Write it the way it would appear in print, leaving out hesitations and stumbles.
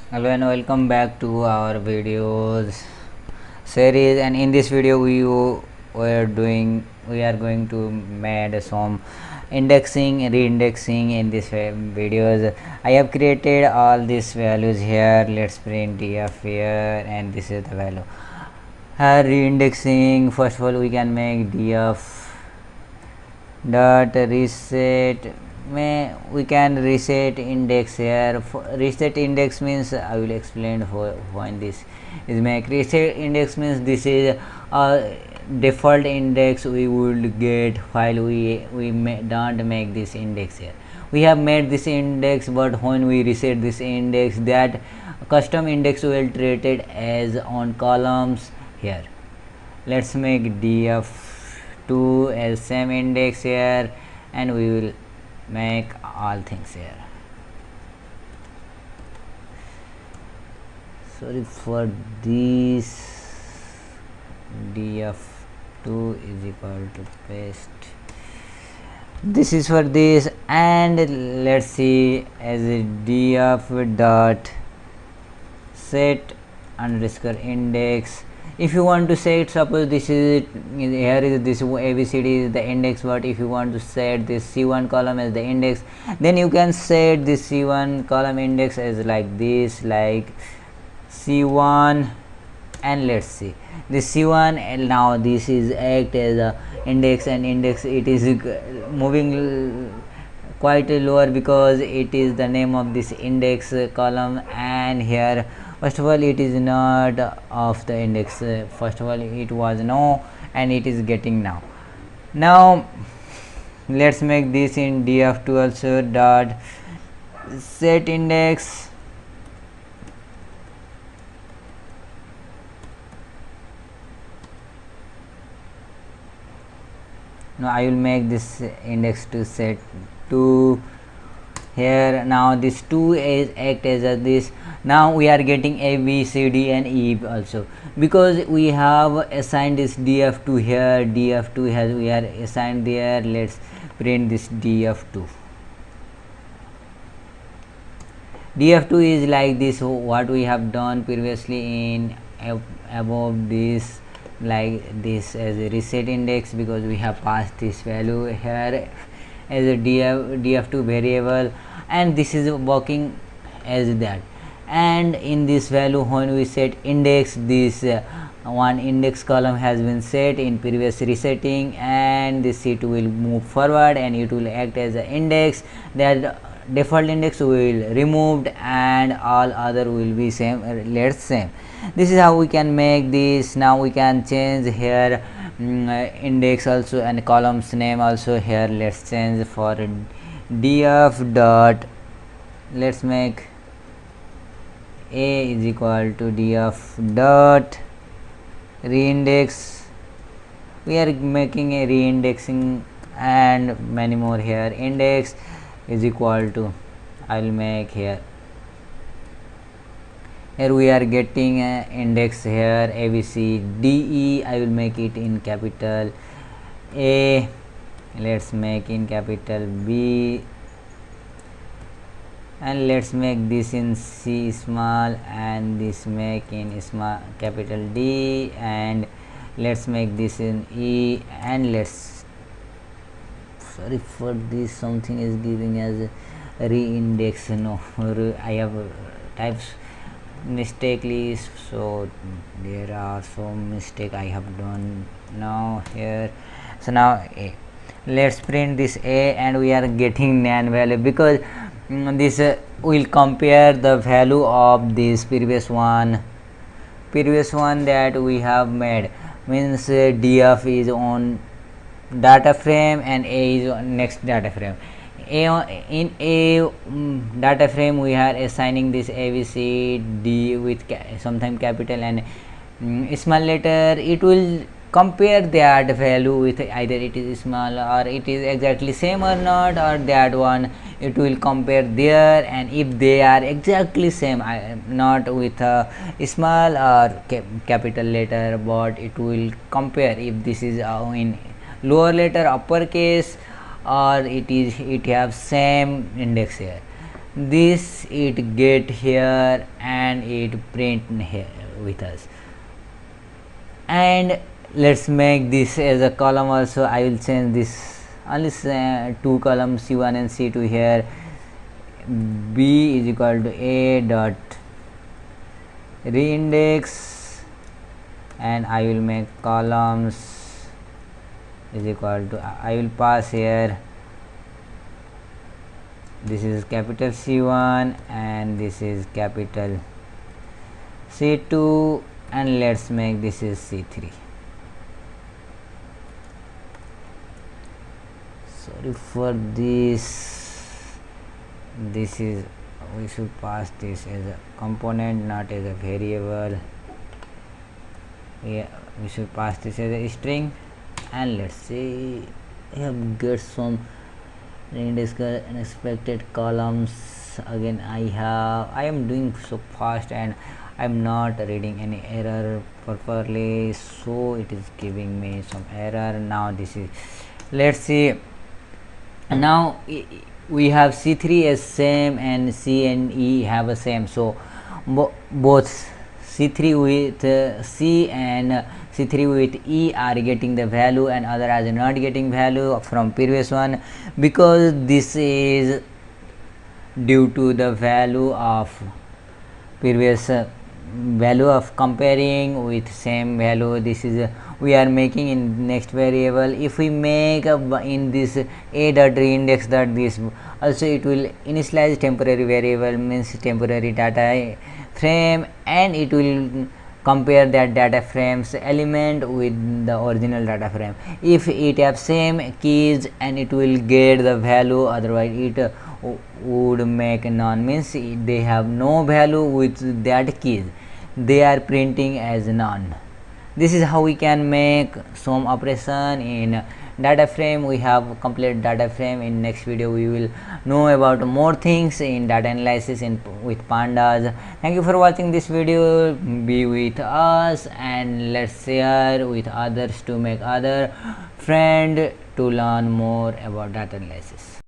Hello and welcome back to our videos series, and in this video we are going to make some indexing reindexing in this videos. I have created all these values here. Let's print df here, and this is the value. Here reindexing, first of all we can make df dot reset. We can reset index here. Reset index means I will explain when this is make. Reset index means this is a default index we would get while we don't make this index here. We have made this index, but when we reset this index, that custom index will treat it as on columns here. Let's make df2 as same index here, and we will make all things here. Sorry for this. df2 is equal to paste. This is for this, and let's see as a df dot set underscore index. If you want to set, suppose this is it, here is this abcd is the index, but if you want to set this c1 column as the index, then you can set this c1 column index as like this, like c1, and let's see this c1, and now this is act as a index, and index it is moving quite lower because it is the name of this index column, and here first of all it is not of the index. First of all it was no, and it is getting now. Now let's make this in df2 also dot set index. Now I will make this index to set 2 here. Now this 2 is act as a this. Now we are getting a b c d and e also, because we have assigned this df2 here. Df2 has we are assigned there. Let's print this df2. Df2 is like this, what we have done previously in above this, like this as a reset index, because we have passed this value here as a df2 variable, and this is working as that. And in this value, when we set index, this one index column has been set in previous resetting, and this c2 will move forward and it will act as an index. That default index will removed, and all other will be same. Let's same. This is how we can make this. Now we can change here index also and columns name also here. Let's change for df dot, let's make a is equal to df dot reindex. We are making a reindexing and many more here. Index is equal to, I will make here we are getting index here a b c d e. I will make it in capital A. Let's make in capital B, and let's make this in C small, and this make in small capital D, and let's make this in E, and let's, sorry for this, something is giving as reindex. No, I have types mistakenly, so there are some mistake I have done now here. So now A, let's print this A, and we are getting nan value, because this will compare the value of this previous one that we have made. Means df is on data frame and A is on next data frame. In a data frame we are assigning this a b c d with sometime capital and small letter. It will compare that value with either it is small or it is exactly same or not, or that one it will compare there, and if they are exactly same, not with a small or capital letter, but it will compare if this is in lower letter uppercase, or it have same index here. This it get here, and and it print here with us. And let's make this as a column also. I will change this only two columns, C1 and C2 here. B is equal to A dot reindex, and I will make columns is equal to, I will pass here, this is capital C1 and this is capital C2, and let's make this is C3. Sorry for this, this is, we should pass this as a component, not as a variable. Yeah, we should pass this as a string. And let's see, I have get some unexpected columns. Again I am doing so fast and I'm not reading any error properly, so it is giving me some error. Now this is, let's see, now we have C3 as same and C and E have a same, so both C3 with C and C3 with E are getting the value and other are not getting value from previous one, because this is due to the value of previous value of comparing with same value. This is we are making in next variable. If we make in this a dot reindex dot this, also it will initialize temporary variable, means temporary data frame, and it will compare that data frame's element with the original data frame. If it have same keys, and it will get the value, otherwise it would make none, means they have no value with that keys, they are printing as none. This is how we can make some operation in data frame. We have complete data frame. In next video we will know about more things in data analysis with pandas. Thank you for watching this video. Be with us and let's share with others to make other friend to learn more about data analysis.